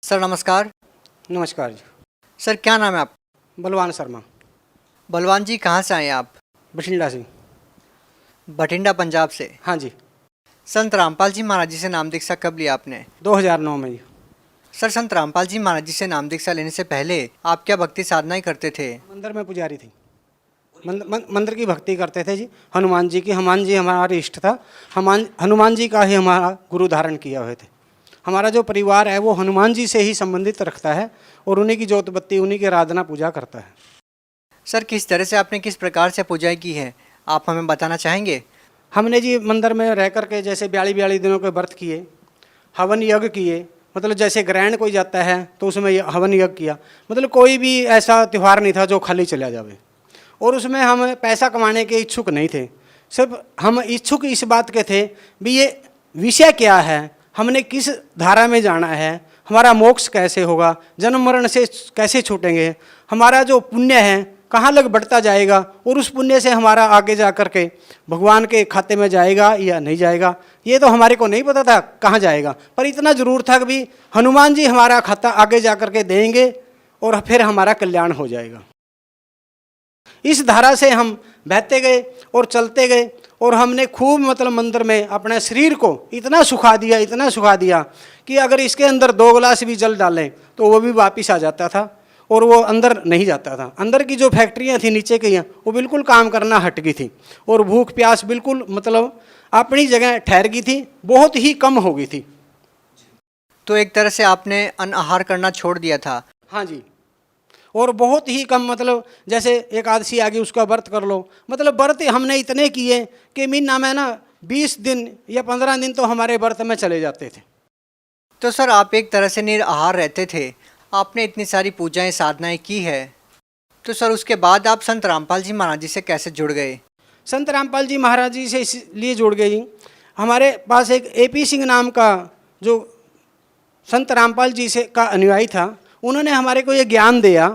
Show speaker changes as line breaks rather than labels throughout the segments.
Sir नमस्कार।
नमस्कार जी।
Sir क्या नाम है आप?
बलवान शर्मा।
बलवान जी कहाँ से आए हैं आप?
बठिंडा से।
बठिंडा पंजाब से।
हाँ जी।
संत रामपाल जी महाराज जी से नाम दीक्षा कब लिया आपने?
2009 में जी।
सर संत रामपाल जी महाराज जी से नाम दीक्षा लेने से पहले आप क्या भक्ति साधनाएं करते थे?
मंदिर में पुजारी थी। मंदिर की भक्ति करते थे जी। हनुमान जी की, हनुमान जी हमारा इष्ट था। हनुमान जी का ही हमारा गुरु धारण किया हुए थे। हमारा जो परिवार है वो हनुमान जी से ही संबंधित रखता है और उन्हीं की जोत बत्ती, उन्हीं की आराधना पूजा करता है।
सर किस तरह से आपने किस प्रकार से पूजाएं की है, आप हमें बताना चाहेंगे?
हमने जी मंदिर में रह कर के जैसे 42 दिनों के व्रत किए, हवन यज्ञ किए। मतलब जैसे ग्रहण कोई जाता है तो उसमें हवन यज्ञ किया। मतलब कोई भी ऐसा त्यौहार नहीं था जो खाली चला जावे। और उसमें हम पैसा कमाने के इच्छुक नहीं थे। सिर्फ हम इच्छुक इस बात के थे भी ये विषय क्या है, हमने किस धारा में जाना है, हमारा मोक्ष कैसे होगा, जन्म मरण से कैसे छूटेंगे, हमारा जो पुण्य है कहाँ लग बढ़ता जाएगा और उस पुण्य से हमारा आगे जा कर के भगवान के खाते में जाएगा या नहीं जाएगा, ये तो हमारे को नहीं पता था कहाँ जाएगा। पर इतना ज़रूर था कि भी हनुमान जी हमारा खाता आगे जा कर के देंगे और फिर हमारा कल्याण हो जाएगा। इस धारा से हम बहते गए और चलते गए और हमने खूब मतलब मंदिर में अपने शरीर को इतना सुखा दिया कि अगर इसके अंदर 2 गिलास भी जल डालें तो वो भी वापस आ जाता था और वो अंदर नहीं जाता था। अंदर की जो फैक्ट्रियाँ थी नीचे की वो बिल्कुल काम करना हट गई थी और भूख प्यास बिल्कुल मतलब अपनी जगह ठहर गई थी, बहुत ही कम हो गई थी।
तो एक तरह से आपने अन्न आहार करना छोड़ दिया था?
हाँ जी। और बहुत ही कम, मतलब जैसे एकादशी आ गई उसका व्रत कर लो। मतलब व्रत हमने इतने किए कि महीना में ना 20 दिन या 15 दिन तो हमारे व्रत में चले जाते थे।
तो सर आप एक तरह से निराहार रहते थे, आपने इतनी सारी पूजाएं साधनाएं की है, तो सर उसके बाद आप संत रामपाल जी महाराज जी से कैसे जुड़ गए?
संत रामपाल जी महाराज जी से इसलिए जुड़ गए जी, हमारे पास एक AP सिंह नाम का जो संत रामपाल जी से का अनुयायी था, उन्होंने हमारे को ये ज्ञान दिया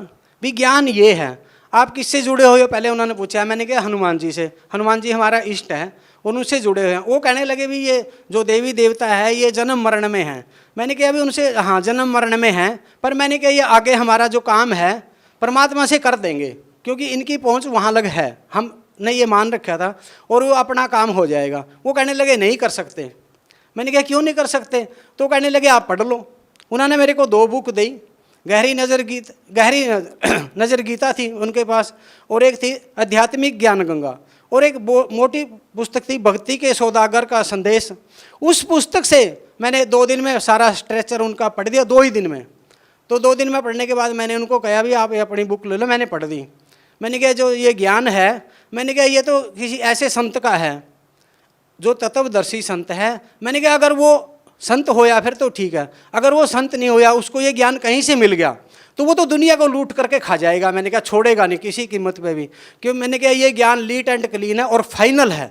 भी ज्ञान ये है। आप किससे जुड़े हुए हो पहले उन्होंने पूछा। मैंने कहा हनुमान जी से। हनुमान जी हमारा इष्ट है और उनसे जुड़े हुए हैं। वो कहने लगे भी ये जो देवी देवता है ये जन्म मरण में है। मैंने कहा अभी उनसे, हाँ जन्म मरण में है, पर मैंने कहा ये आगे हमारा जो काम है परमात्मा से कर देंगे क्योंकि इनकी पहुँच वहाँ लग है, हमने ये मान रखा था और वो अपना काम हो जाएगा। वो कहने लगे नहीं कर सकते। मैंने कहा क्यों नहीं कर सकते? तो कहने लगे आप पढ़ लो। उन्होंने मेरे को 2 बुक दी। गहरी नज़र गीता थी उनके पास और एक थी आध्यात्मिक ज्ञान गंगा और एक मोटी पुस्तक थी भक्ति के सौदागर का संदेश। उस पुस्तक से मैंने 2 दिन में सारा स्ट्रक्चर उनका पढ़ दिया, 2 ही दिन में। तो 2 दिन में पढ़ने के बाद मैंने उनको कहा भी आप ये अपनी बुक ले लो। मैंने पढ़ दी। मैंने कहा जो ये ज्ञान है, मैंने कहा ये तो किसी ऐसे संत का है जो तत्वदर्शी संत है। मैंने कहा अगर वो संत होया फिर तो ठीक है, अगर वो संत नहीं होया, उसको ये ज्ञान कहीं से मिल गया तो वो तो दुनिया को लूट करके खा जाएगा। मैंने कहा छोड़ेगा नहीं किसी कीमत पे भी, क्यों मैंने कहा ये ज्ञान लीट एंड क्लीन है और फाइनल है।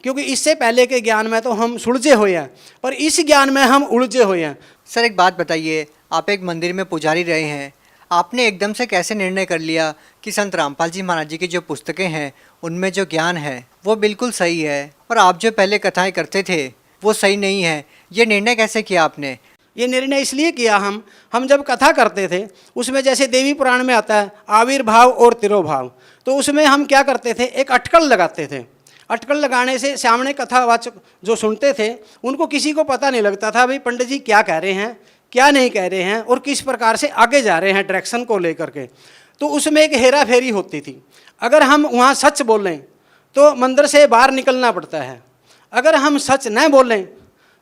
क्योंकि इससे पहले के ज्ञान में तो हम सुलझे हुए हैं पर इस ज्ञान में हम उलझे हुए हैं।
सर एक बात बताइए, आप एक मंदिर में पुजारी रहे हैं, आपने एकदम से कैसे निर्णय कर लिया कि संत रामपाल जी महाराज जी की जो पुस्तकें हैं उनमें जो ज्ञान है वो बिल्कुल सही है और आप जो पहले कथाएं करते थे वो सही नहीं है? ये निर्णय कैसे किया आपने?
ये निर्णय इसलिए किया, हम जब कथा करते थे उसमें जैसे देवी पुराण में आता है आविर्भाव और तिरोभाव, तो उसमें हम क्या करते थे, एक अटकल लगाते थे। अटकल लगाने से सामने कथावाचक जो सुनते थे उनको किसी को पता नहीं लगता था भाई पंडित जी क्या कह रहे हैं क्या नहीं कह रहे हैं और किस प्रकार से आगे जा रहे हैं डायरेक्शन को लेकर के। तो उसमें एक हेरा फेरी होती थी। अगर हम वहाँ सच बोलें तो मंदिर से बाहर निकलना पड़ता है, अगर हम सच न बोलें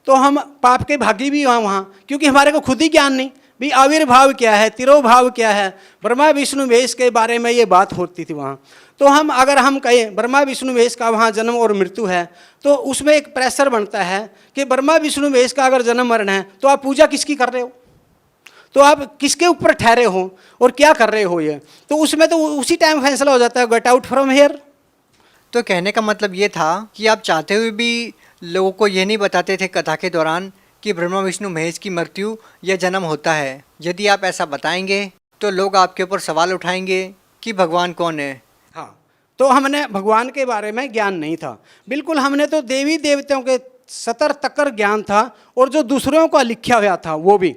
तो हम पाप के भागी भी हैं वहाँ, क्योंकि हमारे को खुद ही ज्ञान नहीं भी आविर्भाव क्या है, तिरोभाव क्या है। ब्रह्मा विष्णु महेश के बारे में ये बात होती थी वहाँ। तो अगर हम कहें ब्रह्मा विष्णु महेश का वहाँ जन्म और मृत्यु है तो उसमें एक प्रेशर बनता है कि ब्रह्मा विष्णु महेश का अगर जन्म मरण है तो आप पूजा किसकी कर रहे हो, तो आप किसके ऊपर ठहरे हो और क्या कर रहे हो। ये तो उसमें तो उसी टाइम फैसला हो जाता है, गेट आउट फ्रॉम हेयर।
तो कहने का मतलब ये था कि आप चाहते हुए भी लोगों को ये नहीं बताते थे कथा के दौरान कि ब्रह्मा विष्णु महेश की मृत्यु या जन्म होता है। यदि आप ऐसा बताएंगे तो लोग आपके ऊपर सवाल उठाएंगे कि भगवान कौन है।
हाँ, तो हमने भगवान के बारे में ज्ञान नहीं था बिल्कुल। हमने तो देवी देवताओं के सतर तकर ज्ञान था और जो दूसरों का लिखा हुआ था वो भी।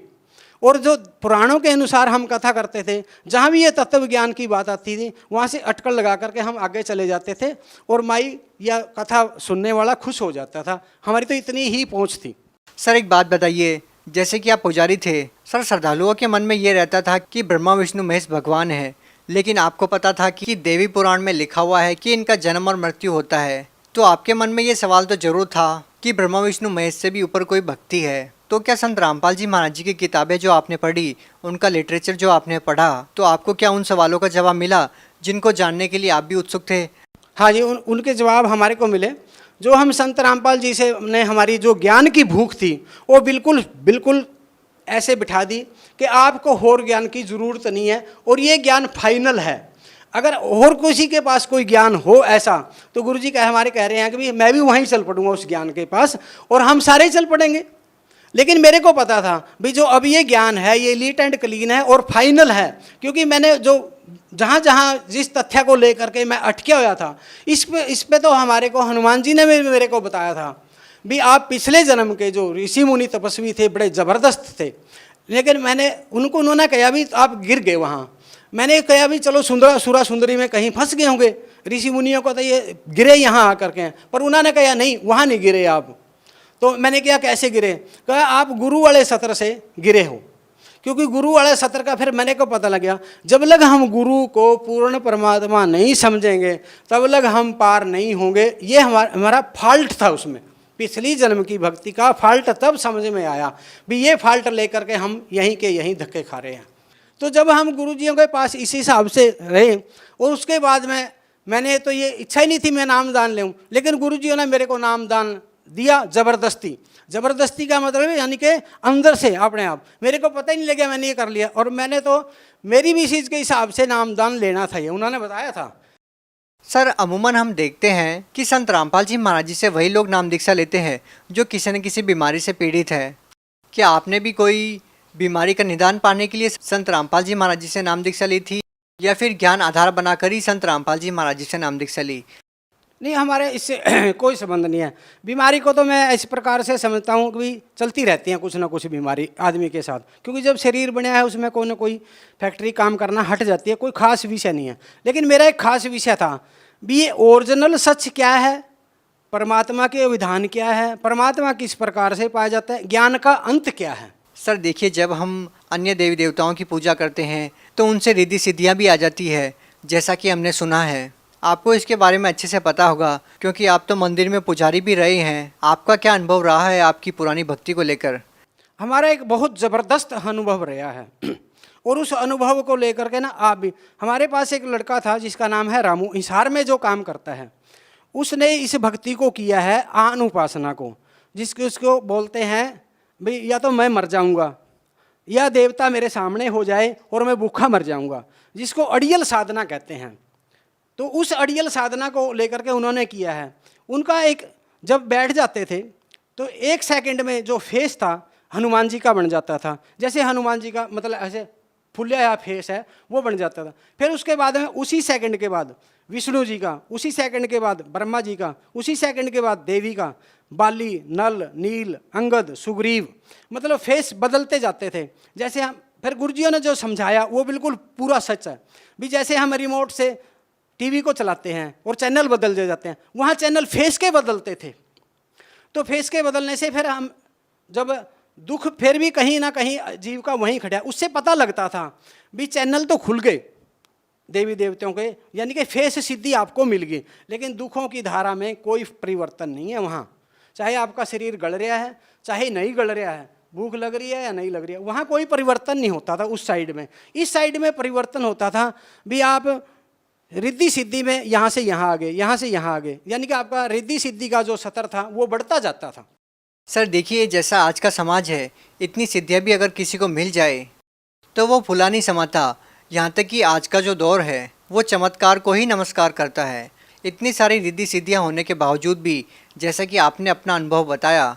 और जो पुराणों के अनुसार हम कथा करते थे, जहाँ भी ये तत्व ज्ञान की बात आती थी वहाँ से अटकल लगा करके हम आगे चले जाते थे और माई या कथा सुनने वाला खुश हो जाता था। हमारी तो इतनी ही पहुँच थी।
सर एक बात बताइए, जैसे कि आप पुजारी थे, सर श्रद्धालुओं के मन में ये रहता था कि ब्रह्मा विष्णु महेश भगवान है, लेकिन आपको पता था कि देवी पुराण में लिखा हुआ है कि इनका जन्म और मृत्यु होता है, तो आपके मन में ये सवाल तो जरूर था कि ब्रह्मा विष्णु महेश से भी ऊपर कोई भक्ति है। तो क्या संत रामपाल जी महाराज जी की किताबें जो आपने पढ़ी, उनका लिटरेचर जो आपने पढ़ा, तो आपको क्या उन सवालों का जवाब मिला जिनको जानने के लिए आप भी उत्सुक थे?
हाँ जी, उनके जवाब हमारे को मिले। जो हम संत रामपाल जी से ने हमारी जो ज्ञान की भूख थी वो बिल्कुल बिल्कुल ऐसे बिठा दी कि आपको और ज्ञान की ज़रूरत नहीं है और ये ज्ञान फाइनल है। अगर और किसी के पास कोई ज्ञान हो ऐसा तो गुरुजी हमारे कह रहे हैं कि भाई मैं भी वहीं चल पड़ूंगा उस ज्ञान के पास और हम सारे चल पड़ेंगे। लेकिन मेरे को पता था भाई जो अब ये ज्ञान है ये लीट एंड क्लीन है और फाइनल है, क्योंकि मैंने जो जहाँ जहाँ जिस तथ्य को लेकर के मैं अटके हुआ था इस पे तो हमारे को हनुमान जी ने मेरे को बताया था भी आप पिछले जन्म के जो ऋषि मुनि तपस्वी थे बड़े ज़बरदस्त थे, लेकिन मैंने उन्होंने कहा भी आप गिर गए वहाँ। मैंने कहा भी चलो सुरा सुंदरी में कहीं फंस गए होंगे, ऋषि मुनियों को तो ये गिरे यहाँ आकर के, पर उन्होंने कहा नहीं वहाँ नहीं गिरे आप। तो मैंने कहा कैसे गिरे? कहा आप गुरु वाले सत्र से गिरे हो, क्योंकि गुरु वाले सत्र का फिर मैंने को पता लग गया जब लग हम गुरु को पूर्ण परमात्मा नहीं समझेंगे तब लग हम पार नहीं होंगे। ये हमारा फॉल्ट था, उसमें पिछली जन्म की भक्ति का फॉल्ट तब समझ में आया भी ये फॉल्ट लेकर के हम यहीं के यहीं धक्के खा रहे हैं। तो जब हम गुरुजियों के पास इसी हिसाब से रहे और उसके बाद में मैंने तो ये इच्छा ही नहीं थी मैं नामदान लेऊँ, लेकिन गुरुजियों ने मेरे को नामदान दिया ज़बरदस्ती। ज़बरदस्ती का मतलब है यानी कि अंदर से अपने आप, मेरे को पता ही नहीं लगा मैंने ये कर लिया। और मैंने तो मेरी भी चीज़ के हिसाब से नामदान लेना था, ये उन्होंने बताया था।
सर अमूमन हम देखते हैं कि संत रामपाल जी महाराज जी से वही लोग नाम दीक्षा लेते हैं जो किसी न किसी बीमारी से पीड़ित है। क्या आपने भी कोई बीमारी का निदान पाने के लिए संत रामपाल जी महाराज जी से नाम दीक्षा ली थी, या फिर ज्ञान आधार बनाकर ही संत रामपाल जी महाराज जी से नाम दीक्षा ली?
नहीं, हमारे इससे कोई संबंध नहीं है। बीमारी को तो मैं इस प्रकार से समझता हूँ कि चलती रहती हैं कुछ ना कुछ बीमारी आदमी के साथ, क्योंकि जब शरीर बना है उसमें कोई ना कोई फैक्ट्री काम करना हट जाती है। कोई खास विषय नहीं है, लेकिन मेरा एक खास विषय था भी ये ओरिजिनल सच क्या है, परमात्मा के विधान क्या है, परमात्मा किस प्रकार से पाया जाता है, ज्ञान का अंत क्या है।
सर देखिए, जब हम अन्य देवी देवताओं की पूजा करते हैं तो उनसे रिद्धि सिद्धियाँ भी आ जाती है, जैसा कि हमने सुना है। आपको इसके बारे में अच्छे से पता होगा क्योंकि आप तो मंदिर में पुजारी भी रहे हैं। आपका क्या अनुभव रहा है आपकी पुरानी भक्ति को लेकर?
हमारा एक बहुत ज़बरदस्त अनुभव रहा है और उस अनुभव को लेकर के ना आप भी, हमारे पास एक लड़का था जिसका नाम है रामू, हिसार में जो काम करता है, उसने इस भक्ति को किया है आन उपासना को, जिसके उसको बोलते हैं भाई या तो मैं मर जाऊंगा या देवता मेरे सामने हो जाए और मैं भूखा मर जाऊंगा, जिसको अड़ियल साधना कहते हैं। तो उस अड़ियल साधना को लेकर के उन्होंने किया है। उनका एक जब बैठ जाते थे तो 1 सेकंड में जो फेस था हनुमान जी का बन जाता था, जैसे हनुमान जी का मतलब ऐसे फुल्ला फेस है वो बन जाता था। फिर उसके बाद में उसी सेकंड के बाद विष्णु जी का, उसी सेकंड के बाद ब्रह्मा जी का, उसी सेकंड के बाद देवी का, बाली, नल, नील, अंगद, सुग्रीव, मतलब फेस बदलते जाते थे। जैसे हम फिर गुरुजियों ने जो समझाया वो बिल्कुल पूरा सच है भी। जैसे हम रिमोट से टीवी को चलाते हैं और चैनल बदल जाते हैं, वहाँ चैनल फेस के बदलते थे। तो फेस के बदलने से फिर हम जब दुख फिर भी कहीं ना कहीं जीव का वहीं खड़ा, उससे पता लगता था भी चैनल तो खुल गए देवी देवताओं के, यानी कि फेस सिद्धि आपको मिल गई, लेकिन दुखों की धारा में कोई परिवर्तन नहीं है वहाँ। चाहे आपका शरीर गल रहा है चाहे नहीं गल रहा है, भूख लग रही है या नहीं लग रही है, वहाँ कोई परिवर्तन नहीं होता था उस साइड में। इस साइड में परिवर्तन होता था भी आप रिद्धि सिद्धि में यहाँ से यहाँ आ गए, यहाँ से यहाँ आ गए, यानी कि आपका रिद्धि सिद्धि का जो सतर था वो बढ़ता जाता था।
सर देखिए, जैसा आज का समाज है, इतनी सिद्धियाँ भी अगर किसी को मिल जाए तो वो फुला नहीं समाता। यहाँ तक कि आज का जो दौर है वो चमत्कार को ही नमस्कार करता है। इतनी सारी रिद्धि सिद्धियाँ होने के बावजूद भी, जैसा कि आपने अपना अनुभव बताया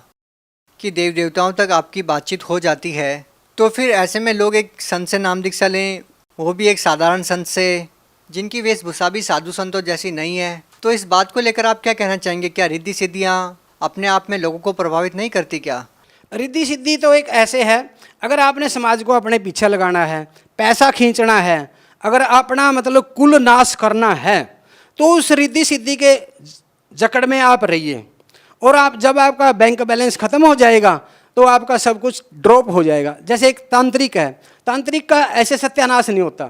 कि देव देवताओं तक आपकी बातचीत हो जाती है, तो फिर ऐसे में लोग एक संत से नाम दीक्षा लें, वो भी एक साधारण संत से जिनकी वेशभूषा भी साधु संतों जैसी नहीं है। तो इस बात को लेकर आप क्या कहना चाहेंगे? क्या रिद्धि सिद्धियाँ अपने आप में लोगों को प्रभावित नहीं करती क्या?
रिद्धि सिद्धि तो एक ऐसे है, अगर आपने समाज को अपने पीछे लगाना है, पैसा खींचना है, अगर अपना मतलब कुल नाश करना है, तो उस रिद्धि सिद्धि के जकड़ में आप रहिए। और आप जब आपका बैंक बैलेंस खत्म हो जाएगा तो आपका सब कुछ ड्रॉप हो जाएगा। जैसे एक तांत्रिक है, तांत्रिक का ऐसे सत्यानाश नहीं होता,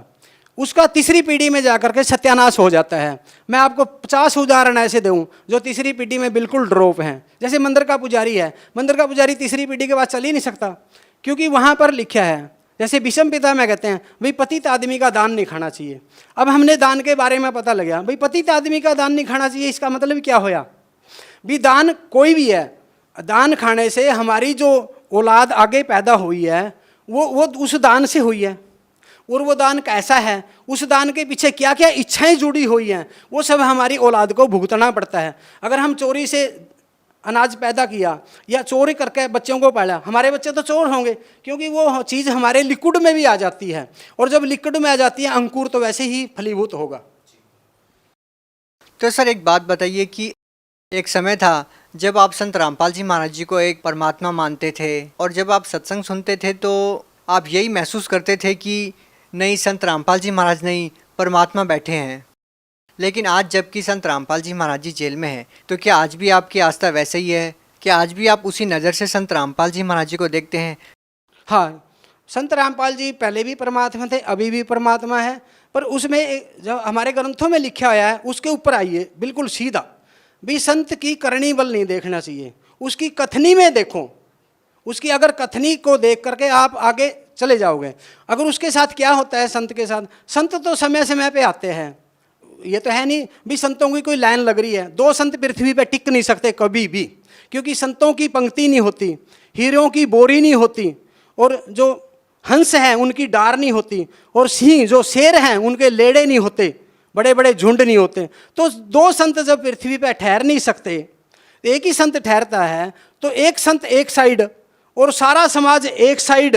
उसका तीसरी पीढ़ी में जाकर के सत्यानाश हो जाता है। मैं आपको 50 उदाहरण ऐसे दूं जो तीसरी पीढ़ी में बिल्कुल ड्रॉप हैं। जैसे मंदिर का पुजारी है, मंदिर का पुजारी तीसरी पीढ़ी के बाद चल ही नहीं सकता, क्योंकि वहाँ पर लिखा है, जैसे विषम पिता में कहते हैं भाई पतित आदमी का दान नहीं खाना चाहिए। अब हमने दान के बारे में पता लगा भाई पतित आदमी का दान नहीं खाना चाहिए, इसका मतलब क्या होया भी दान कोई भी है, दान खाने से हमारी जो औलाद आगे पैदा हुई है वो उस दान से हुई है। और वो दान कैसा है, उस दान के पीछे क्या क्या इच्छाएं जुड़ी हुई हैं, वो सब हमारी औलाद को भुगतना पड़ता है। अगर हम चोरी से अनाज पैदा किया या चोरी करके बच्चों को पाला, हमारे बच्चे तो चोर होंगे, क्योंकि वो चीज़ हमारे लिक्विड में भी आ जाती है। और जब लिक्विड में आ जाती है अंकुर तो वैसे ही फलीभूत होगा।
तो सर एक बात बताइए कि एक समय था जब आप संत रामपाल जी महाराज जी को एक परमात्मा मानते थे, और जब आप सत्संग सुनते थे तो आप यही महसूस करते थे कि नहीं, संत रामपाल जी महाराज नहीं, परमात्मा बैठे हैं। लेकिन आज जबकि संत रामपाल जी महाराज जी जेल में हैं, तो क्या आज भी आपकी आस्था वैसे ही है? क्या आज भी आप उसी नज़र से संत रामपाल जी महाराज जी को देखते हैं?
हाँ, संत रामपाल जी पहले भी परमात्मा थे, अभी भी परमात्मा है, पर उसमें जो हमारे ग्रंथों में लिखा हुआ है उसके ऊपर आइए बिल्कुल सीधा। भी संत की करनी बल नहीं देखना चाहिए, उसकी कथनी में देखो। उसकी अगर कथनी को देख करके आप आगे चले जाओगे। अगर उसके साथ क्या होता है संत के साथ, संत तो समय समय पे आते हैं, ये तो है नहीं भी संतों की कोई लाइन लग रही है। 2 संत पृथ्वी पे टिक नहीं सकते कभी भी, क्योंकि संतों की पंक्ति नहीं होती, हीरों की बोरी नहीं होती, और जो हंस हैं उनकी डार नहीं होती, और सिंह जो शेर हैं उनके लेड़े नहीं होते, बड़े बड़े झुंड नहीं होते। तो 2 संत जब पृथ्वी पे ठहर नहीं सकते, एक ही संत ठहरता है, तो एक संत एक साइड और सारा समाज एक साइड,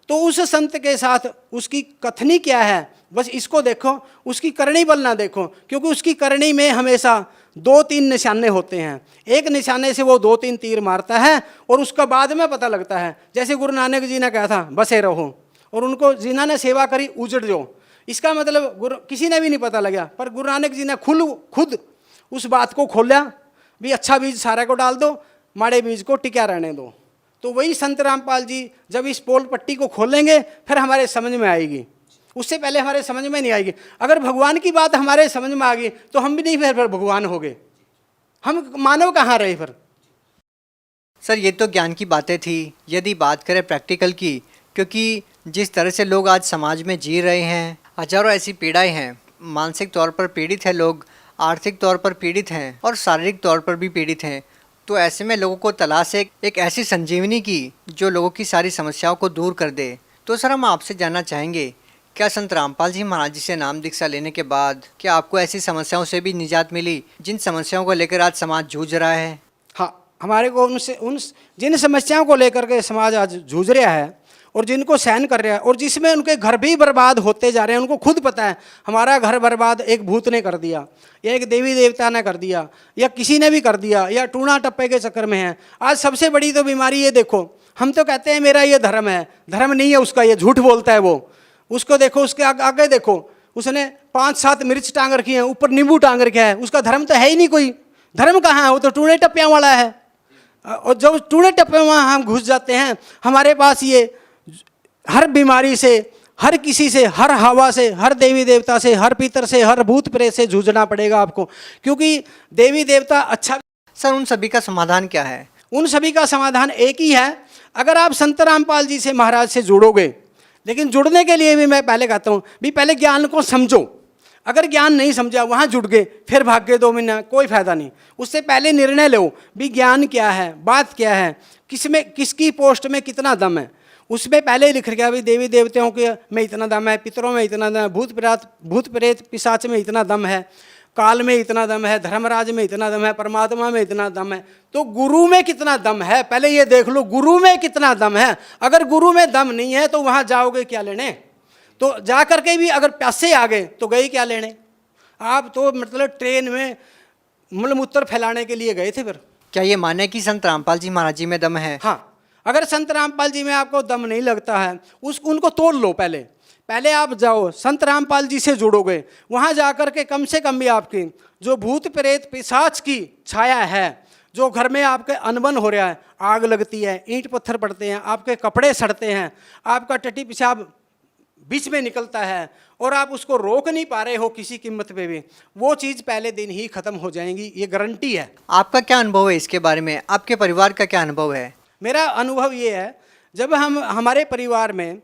तो उस संत के साथ उसकी कथनी क्या है बस इसको देखो, उसकी करनी बल ना देखो, क्योंकि उसकी करनी में हमेशा 2-3 निशाने होते हैं। एक निशाने से वो 2-3 तीर मारता है और उसका बाद में पता लगता है। जैसे गुरु नानक जी ने कहा था बसे रहो, और उनको जिन्होंने सेवा करी उजड़ जाओ, इसका मतलब गुरु किसी ने भी नहीं पता लगा, पर गुरु नानक जी ने खुद उस बात को खोला भी अच्छा बीज सारे को डाल दो, माड़े बीज को टिका रहने दो। तो वही संत रामपाल जी जब इस पोल पट्टी को खोलेंगे फिर हमारे समझ में आएगी, उससे पहले हमारे समझ में नहीं आएगी। अगर भगवान की बात हमारे समझ में आ गई तो हम भी नहीं फिर भगवान हो गए, हम मानव कहाँ रहे फिर।
सर ये तो ज्ञान की बातें थी। यदि बात करें प्रैक्टिकल की, क्योंकि जिस तरह से लोग आज समाज में जी रहे हैं, हजारों ऐसी पीड़ाएं हैं, मानसिक तौर पर पीड़ित हैं लोग, आर्थिक तौर पर पीड़ित हैं और शारीरिक तौर पर भी पीड़ित हैं। तो ऐसे में लोगों को तलाश है एक ऐसी संजीवनी की जो लोगों की सारी समस्याओं को दूर कर दे। तो सर हम आपसे जानना चाहेंगे, क्या संत रामपाल जी महाराज जी से नाम दीक्षा लेने के बाद क्या आपको ऐसी समस्याओं से भी निजात मिली जिन समस्याओं को लेकर आज समाज जूझ रहा है?
हाँ, हमारे को उन जिन समस्याओं को लेकर के समाज आज जूझ रहा है और जिनको सहन कर रहा है, और जिसमें उनके घर भी बर्बाद होते जा रहे हैं, उनको खुद पता है हमारा घर बर्बाद एक भूत ने कर दिया, या एक देवी देवता ने कर दिया, या किसी ने भी कर दिया, या टूणा टप्पे के चक्कर में है। आज सबसे बड़ी तो बीमारी ये देखो, हम तो कहते हैं मेरा ये धर्म है, धर्म नहीं है उसका, ये झूठ बोलता है वो। उसको देखो, उसके आगे देखो, उसने 5-7 मिर्च टांग रखी है, ऊपर नींबू टांग रखा है, उसका धर्म तो है ही नहीं कोई। धर्म कहाँ है, वो तो टूणे टप्पियाँ वाला है। और जब टूणे टप्पे वहाँ हम घुस जाते हैं, हमारे पास ये हर बीमारी से, हर किसी से, हर हवा से, हर देवी देवता से, हर पितर से, हर भूत प्रेत से जूझना पड़ेगा आपको, क्योंकि देवी देवता अच्छा।
सर उन सभी का समाधान क्या है?
उन सभी का समाधान एक ही है, अगर आप संत रामपाल जी से महाराज से जुड़ोगे। लेकिन जुड़ने के लिए भी मैं पहले कहता हूँ भी पहले ज्ञान को समझो। अगर ज्ञान नहीं समझा, वहाँ जुड़ गए, फिर भाग गए 2 महीना, कोई फायदा नहीं। उससे पहले निर्णय लो भी ज्ञान क्या है, बात क्या है, किसमें किसकी पोस्ट में कितना दम है। उसमें पहले ही लिख गया भी देवी देवताओं के में इतना दम है, पितरों में इतना दम है, भूत प्रेत पिशाच में इतना दम है, काल में इतना दम है, धर्मराज में इतना दम है, परमात्मा में इतना दम है। तो गुरु में कितना दम है पहले ये देख लो, गुरु में कितना दम है। अगर गुरु में दम नहीं है तो वहाँ जाओगे क्या लेने? तो जा करके भी अगर प्यासे आ गए तो गए क्या लेने? आप तो मतलब ट्रेन में मलमूत्र फैलाने के लिए गए थे फिर।
क्या ये माने कि संत रामपाल जी महाराज जी में दम है?
हाँ, अगर संत रामपाल जी में आपको दम नहीं लगता है, उनको तोड़ लो। पहले आप जाओ संत रामपाल जी से जुड़ोगे, वहाँ जा कर के कम से कम भी आपकी जो भूत प्रेत पिशाच की छाया है, जो घर में आपके अनबन हो रहा है, आग लगती है, ईंट पत्थर पड़ते हैं, आपके कपड़े सड़ते हैं, आपका टट्टी पेशाब बीच में निकलता है और आप उसको रोक नहीं पा रहे हो किसी कीमत पे भी, वो चीज़ पहले दिन ही ख़त्म हो जाएंगी, ये गारंटी है।
आपका क्या अनुभव है इसके बारे में? आपके परिवार का क्या अनुभव है?
मेरा अनुभव ये है, जब हमारे परिवार में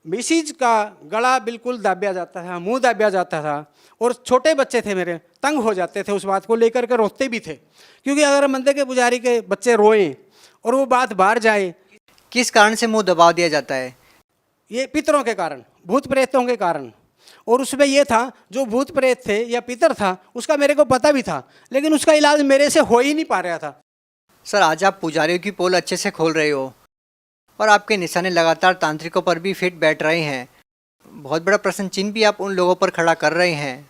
मिसिज का गला बिल्कुल दाबिया जाता था, मुंह दाबिया जाता था, और छोटे बच्चे थे मेरे, तंग हो जाते थे, उस बात को लेकर के रोते भी थे, क्योंकि अगर मंदिर के पुजारी के बच्चे रोएं और वो बात बाहर जाए।
किस कारण से मुंह दबा दिया जाता है?
ये पितरों के कारण, भूत प्रेतों के कारण। और उसमें ये था, जो भूत प्रेत थे या पितर था, उसका मेरे को पता भी था, लेकिन उसका इलाज मेरे से हो ही नहीं पा रहा था।
सर, आज आप पुजारियों की पोल अच्छे से खोल रहे हो और आपके निशाने लगातार तांत्रिकों पर भी फिट बैठ रहे हैं। बहुत बड़ा प्रश्न चिन्ह भी आप उन लोगों पर खड़ा कर रहे हैं।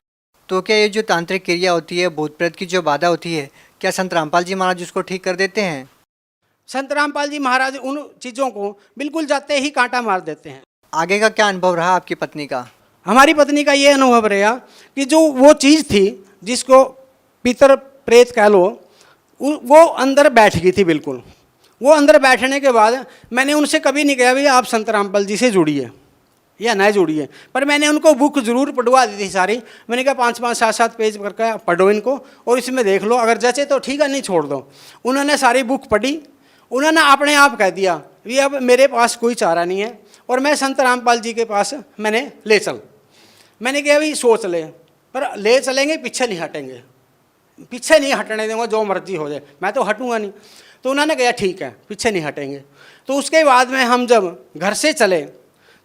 तो क्या ये जो तांत्रिक क्रिया होती है, भूत प्रेत की जो बाधा होती है, क्या संत रामपाल जी महाराज उसको ठीक कर देते हैं?
संत रामपाल जी महाराज उन चीज़ों को बिल्कुल जाते ही कांटा मार देते हैं।
आगे का क्या अनुभव रहा आपकी पत्नी का?
हमारी पत्नी का ये अनुभव रहा कि जो वो चीज़ थी जिसको पितर प्रेत कह लो, वो अंदर बैठ गई थी बिल्कुल। वो अंदर बैठने के बाद मैंने उनसे कभी नहीं कहा भाई आप संत रामपाल जी से जुड़िए या ना जुड़िए, पर मैंने उनको बुक ज़रूर पढ़वा दी थी सारी। मैंने कहा 5-5, 7-7 पेज करके पढ़ो इनको और इसमें देख लो, अगर जैसे तो ठीक है, नहीं छोड़ दो। उन्होंने सारी बुक पढ़ी, उन्होंने अपने आप कह दिया कि अब मेरे पास कोई चारा नहीं है और मैं संत रामपाल जी के पास मैंने ले चल। मैंने कहा भाई सोच ले, पर ले चलेंगे, पीछे नहीं हटेंगे, पीछे नहीं हटने देंगे, जो मर्जी हो जाए, मैं तो हटूंगा नहीं। तो उन्होंने कहा ठीक है, पीछे नहीं हटेंगे। तो उसके बाद में हम जब घर से चले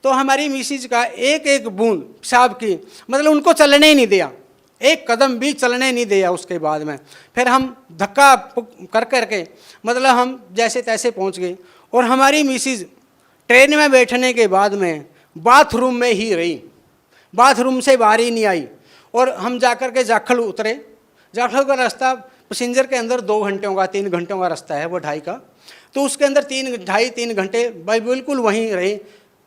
तो हमारी मिसिज का एक एक बूंद पेशाब की, मतलब उनको चलने ही नहीं दिया, एक कदम भी चलने नहीं दिया। उसके बाद में फिर हम धक्का कर करके मतलब हम जैसे तैसे पहुंच गए और हमारी मिसिज ट्रेन में बैठने के बाद में बाथरूम में ही रही, बाथरूम से बाहर ही नहीं आई। और हम जाकर के जाखल उतरे। जाखल का रास्ता पैसेंजर के अंदर 2 घंटों का 3 घंटों का रास्ता है, वो 2.5 का। तो उसके अंदर 3 घंटे बिल्कुल वहीं रहे,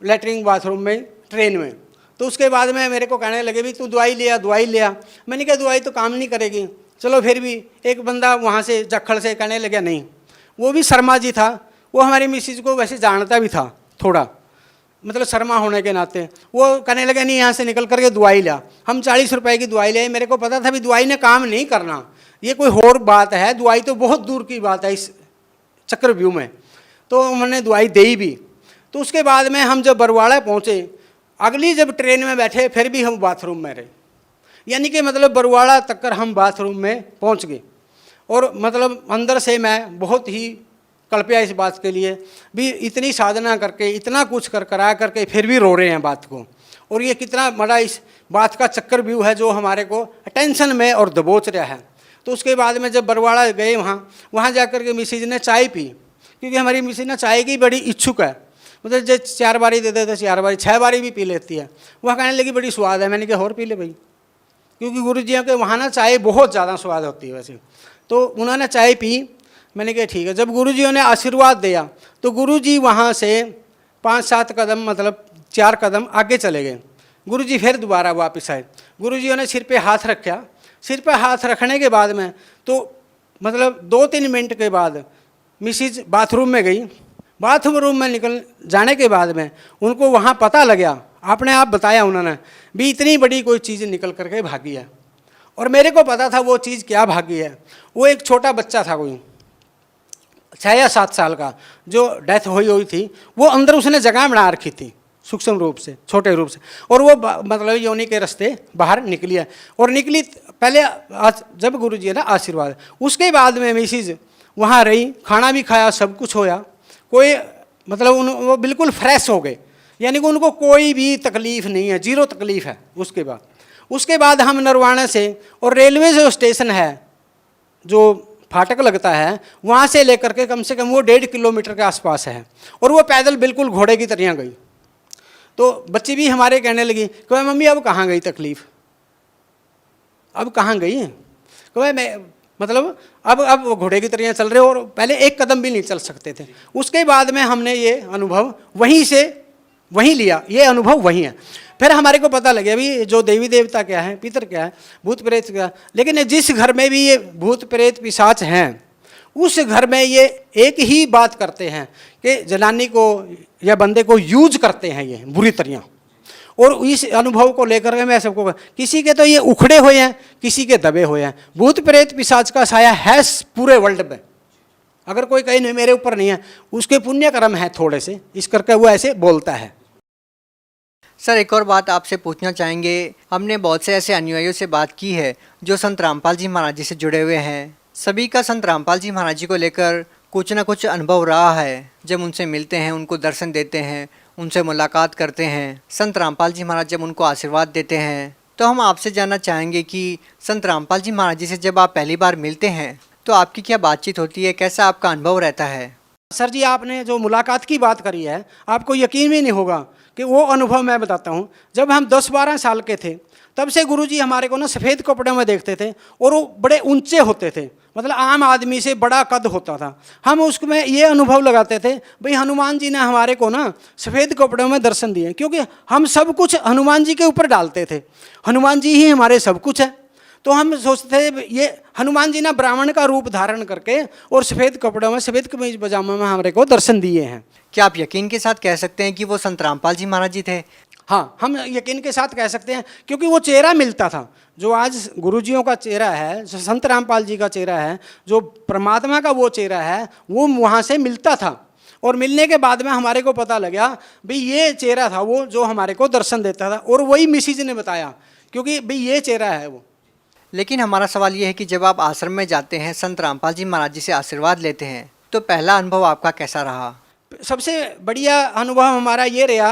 लेटरिन बाथरूम में, ट्रेन में। तो उसके बाद में मेरे को कहने लगे भी तू दवाई लिया। मैंने कहा दवाई तो काम नहीं करेगी। चलो फिर भी एक बंदा वहाँ से जाखल से कहने लगा नहीं, वो भी शर्मा जी था, वो हमारी मिसिज को वैसे जानता भी था थोड़ा, मतलब शर्मा होने के नाते। वो कहने लगे नहीं, यहाँ से निकल करके दवाई लिया। हम 40 रुपए की दवाई ले। मेरे को पता था भी दवाई ने काम नहीं करना, ये कोई और बात है, दवाई तो बहुत दूर की बात है इस चक्रव्यूह में। तो उन्होंने दवाई दी भी। तो उसके बाद में हम जब बरवाड़ा पहुँचे, अगली जब ट्रेन में बैठे फिर भी हम बाथरूम में रहे, यानी कि मतलब बरवाड़ा तक कर हम बाथरूम में पहुँच गए। और मतलब अंदर से मैं बहुत ही कल्पया इस बात के लिए भी, इतनी साधना करके इतना कुछ करा करके फिर भी रो रहे हैं बात को। और ये कितना बड़ा इस बात का चक्रव्यूह है जो हमारे को टेंशन में और दबोच रहा है। तो उसके बाद में जब बरवाड़ा गए, वहाँ जा कर के मिसिज ने चाय पी, क्योंकि हमारी मिसिज ना चाय की बड़ी इच्छुक है, मतलब जो 4 बारी दे देते 4 बारी 6 बारी भी पी लेती है। वह कहने लगी बड़ी स्वाद है। मैंने कहा और पी ले भाई, क्योंकि गुरु जी के वहाँ ना चाय बहुत ज़्यादा स्वाद होती है वैसे। तो उन्होंने चाय पी। मैंने कहा ठीक है। जब गुरुजियों ने आशीर्वाद दिया तो गुरुजी वहाँ से 5-7 कदम, मतलब 4 कदम आगे चले गए। गुरुजी फिर दोबारा वापस आए। गुरुजियों ने सिर पे हाथ रखा। सिर पे हाथ रखने के बाद में तो मतलब 2-3 मिनट के बाद मिसिज बाथरूम में गई। बाथरूम में निकल जाने के बाद में उनको वहाँ पता लगा, अपने आप बताया उन्होंने भी इतनी बड़ी कोई चीज़ निकल करके भागी है। और मेरे को पता था वो चीज़ क्या भागी है। वो एक छोटा बच्चा था, कोई 6 या 7 साल का, जो डेथ हुई थी। वो अंदर उसने जगह बना रखी थी सूक्ष्म रूप से, छोटे रूप से, और वो मतलब योनि के रास्ते बाहर निकली है। और निकली पहले जब गुरुजी ने आशीर्वाद, उसके बाद में मिसिज वहाँ रही, खाना भी खाया, सब कुछ होया। कोई मतलब वो बिल्कुल फ्रेश हो गए, यानी कि उनको कोई भी तकलीफ़ नहीं है, 0 तकलीफ़ है। उसके बाद हम नरवाना से, और रेलवे जो स्टेशन है, जो फाटक लगता है, वहाँ से लेकर के कम से कम वो 1.5 किलोमीटर के आसपास है। और वो पैदल बिल्कुल घोड़े की तरह गई। तो बच्ची भी हमारे कहने लगी कि मम्मी अब कहाँ गई तकलीफ़, अब कहाँ गई? कि मैं मतलब अब वो घोड़े की तरह चल रहे और पहले एक कदम भी नहीं चल सकते थे। उसके बाद में हमने ये अनुभव वहीं लिया, ये अनुभव वहीं है। फिर हमारे को पता लगे अभी जो देवी देवता क्या है, पितर क्या है, भूत प्रेत क्या है, लेकिन जिस घर में भी ये भूत प्रेत पिशाच हैं उस घर में ये एक ही बात करते हैं कि जनानी को या बंदे को यूज करते हैं ये बुरी तरह। और इस अनुभव को लेकर के मैं सबको, किसी के तो ये उखड़े हुए हैं, किसी के दबे हुए हैं। भूत प्रेत पिशाच का साया है पूरे वर्ल्ड में। अगर कोई कहीं नहीं मेरे ऊपर नहीं है, उसके पुण्य कर्म है थोड़े से, इस करके वो ऐसे बोलता है।
सर एक और बात आपसे पूछना चाहेंगे, हमने बहुत से ऐसे अनुयायियों से बात की है जो संत रामपाल जी महाराज जी से जुड़े हुए हैं। सभी का संत रामपाल जी महाराज जी को लेकर कुछ ना कुछ अनुभव रहा है। जब उनसे मिलते हैं, उनको दर्शन देते हैं, उनसे मुलाकात करते हैं, संत रामपाल जी महाराज जब उनको आशीर्वाद देते हैं, तो हम आपसे जानना चाहेंगे कि संत रामपाल जी महाराज जी से जब आप पहली बार मिलते हैं तो आपकी क्या बातचीत होती है, कैसा आपका अनुभव रहता है?
सर जी, आपने जो मुलाकात की बात करी है, आपको यकीन भी नहीं होगा कि वो अनुभव मैं बताता हूँ। जब हम 10-12 साल के थे तब से गुरुजी हमारे को ना सफ़ेद कपड़े में देखते थे और वो बड़े ऊंचे होते थे, मतलब आम आदमी से बड़ा कद होता था। हम उसमें ये अनुभव लगाते थे भाई हनुमान जी ने हमारे को ना सफ़ेद कपड़ों में दर्शन दिए, क्योंकि हम सब कुछ हनुमान जी के ऊपर डालते थे। हनुमान जी ही हमारे सब कुछ है। तो हम सोचते थे ये हनुमान जी ने ब्राह्मण का रूप धारण करके और सफ़ेद कपड़ों में, सफ़ेद कमीज पजामा में हमारे को दर्शन दिए हैं।
क्या आप यकीन के साथ कह सकते हैं कि वो संत रामपाल जी महाराज जी थे?
हाँ, हम यकीन के साथ कह सकते हैं, क्योंकि वो चेहरा मिलता था। जो आज गुरुजियों का चेहरा है, जो संत रामपाल जी का चेहरा है, जो परमात्मा का वो चेहरा है, वो वहाँ से मिलता था। और मिलने के बाद में हमारे को पता लगा भाई ये चेहरा था वो जो हमारे को दर्शन देता था, और वही मिसिज ने बताया, क्योंकि भाई ये चेहरा है वो।
लेकिन हमारा सवाल ये है कि जब आप आश्रम में जाते हैं, संत रामपाल जी महाराज जी से आशीर्वाद लेते हैं, तो पहला अनुभव आपका कैसा रहा?
सबसे बढ़िया अनुभव हमारा ये रहा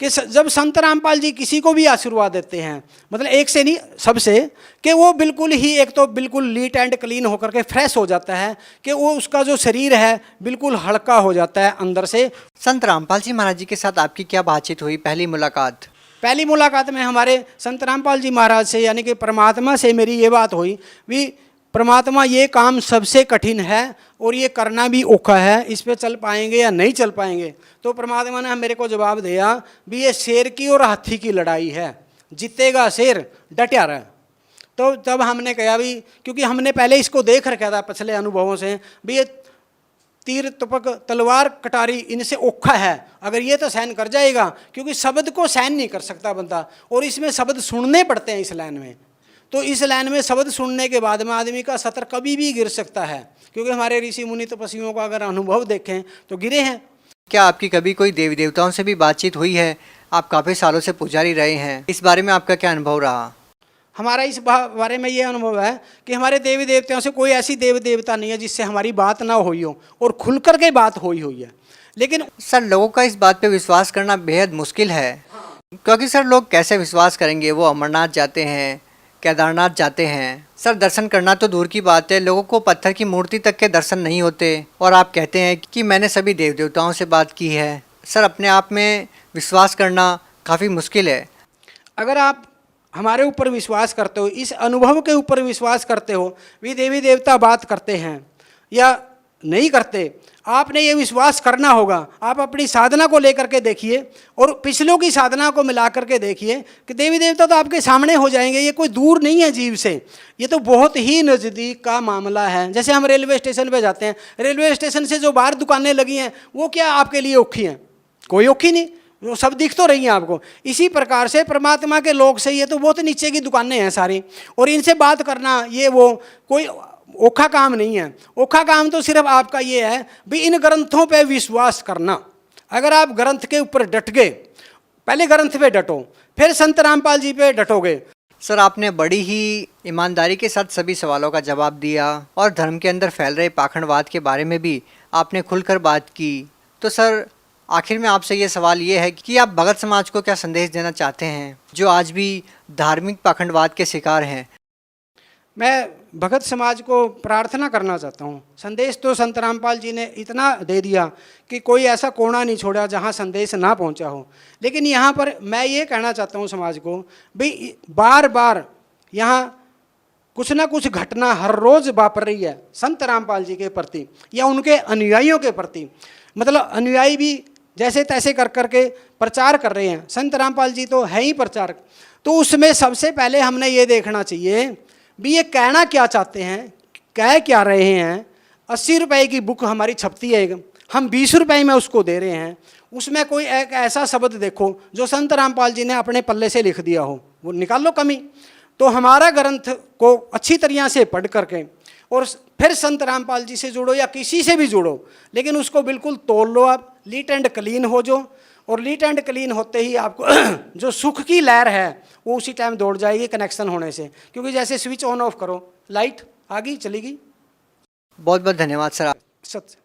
कि जब संत रामपाल जी किसी को भी आशीर्वाद देते हैं, मतलब एक से नहीं सबसे, कि वो बिल्कुल ही एक तो बिल्कुल नीट एंड क्लीन होकर के फ्रेश हो जाता है, कि वो उसका जो शरीर है बिल्कुल हल्का हो जाता है अंदर से।
संत रामपाल जी महाराज जी के साथ आपकी क्या बातचीत हुई, पहली मुलाकात?
पहली मुलाकात में हमारे संत रामपाल जी महाराज से, यानी कि परमात्मा से मेरी ये बात हुई भी परमात्मा ये काम सबसे कठिन है और ये करना भी औखा है, इस पे चल पाएंगे या नहीं चल पाएंगे। तो परमात्मा ने मेरे को जवाब दिया भी ये शेर की और हाथी की लड़ाई है, जीतेगा शेर, डटा रहा। तो तब हमने कहा भी, क्योंकि हमने पहले इसको देख रखा था पिछले अनुभवों से, भी ये तीर तपक तलवार कटारी इनसे औखा है, अगर ये तो सहन कर जाएगा, क्योंकि शब्द को सहन नहीं कर सकता बंदा, और इसमें शब्द सुनने पड़ते हैं इस लाइन में। तो इस लाइन में शब्द सुनने के बाद में आदमी का सतर कभी भी गिर सकता है, क्योंकि हमारे ऋषि मुनि तपस्वियों का अगर अनुभव देखें तो गिरे हैं।
क्या आपकी कभी कोई देवी देवताओं से भी बातचीत हुई है? आप काफ़ी सालों से पुजारी रहे हैं, इस बारे में आपका क्या अनुभव रहा?
हमारा इस बारे में ये अनुभव है कि हमारे देवी देवताओं से कोई ऐसी देवी देवता नहीं है जिससे हमारी बात ना हुई हो, और खुल कर के बात हुई है। लेकिन
सर लोगों का इस बात पे विश्वास करना बेहद मुश्किल है, क्योंकि सर लोग कैसे विश्वास करेंगे? वो अमरनाथ जाते हैं, केदारनाथ जाते हैं, सर दर्शन करना तो दूर की बात है, लोगों को पत्थर की मूर्ति तक के दर्शन नहीं होते, और आप कहते हैं कि मैंने सभी देव देवताओं से बात की है। सर अपने आप में विश्वास करना काफ़ी मुश्किल है।
अगर आप हमारे ऊपर विश्वास करते हो, इस अनुभव के ऊपर विश्वास करते हो, भी देवी देवता बात करते हैं या नहीं करते, आपने ये विश्वास करना होगा। आप अपनी साधना को लेकर के देखिए और पिछलों की साधना को मिला करके देखिए कि देवी देवता तो आपके सामने हो जाएंगे। ये कोई दूर नहीं है जीव से, ये तो बहुत ही नज़दीक का मामला है। जैसे हम रेलवे स्टेशन पे जाते हैं, रेलवे स्टेशन से जो बाहर दुकानें लगी हैं वो क्या आपके लिए औखी हैं? कोई औखी नहीं, वो सब दिख तो रही हैं आपको। इसी प्रकार से परमात्मा के लोग से ये तो बहुत नीचे की दुकानें हैं सारी, और इनसे बात करना ये वो कोई औखा काम नहीं है। औखा काम तो सिर्फ आपका ये है भी इन ग्रंथों पे विश्वास करना। अगर आप ग्रंथ के ऊपर डट गए, पहले ग्रंथ पे डटो, फिर संत रामपाल जी पे डटोगे।
सर आपने बड़ी ही ईमानदारी के साथ सभी सवालों का जवाब दिया, और धर्म के अंदर फैल रहे पाखंडवाद के बारे में भी आपने खुलकर बात की। तो सर आखिर में आपसे ये सवाल ये है कि आप भगत समाज को क्या संदेश देना चाहते हैं जो आज भी धार्मिक पाखंडवाद के शिकार हैं?
मैं भगत समाज को प्रार्थना करना चाहता हूँ। संदेश तो संत रामपाल जी ने इतना दे दिया कि कोई ऐसा कोना नहीं छोड़ा जहाँ संदेश ना पहुँचा हो। लेकिन यहाँ पर मैं ये कहना चाहता हूँ समाज को, भाई बार बार यहाँ कुछ ना कुछ घटना हर रोज वापर रही है संत रामपाल जी के प्रति या उनके अनुयायियों के प्रति। मतलब अनुयायी भी जैसे तैसे कर करके प्रचार कर रहे हैं, संत रामपाल जी तो है ही प्रचारक। तो उसमें सबसे पहले हमने ये देखना चाहिए भी ये कहना क्या चाहते हैं, कह क्या रहे हैं। 80 रुपए की बुक हमारी छपती है, हम 20 रुपए में उसको दे रहे हैं, उसमें कोई एक ऐसा शब्द देखो जो संत रामपाल जी ने अपने पल्ले से लिख दिया हो, वो निकाल लो कमी। तो हमारा ग्रंथ को अच्छी तरह से पढ़ करके और फिर संत रामपाल जी से जुड़ो या किसी से भी जुड़ो, लेकिन उसको बिल्कुल तोड़ लो आप, लीट एंड क्लीन हो जो। और लीट एंड क्लीन होते ही आपको जो सुख की लहर है वो उसी टाइम दौड़ जाएगी कनेक्शन होने से। क्योंकि जैसे स्विच ऑन ऑफ करो, लाइट आ गई चली गई।
बहुत बहुत धन्यवाद सर।
सत्य।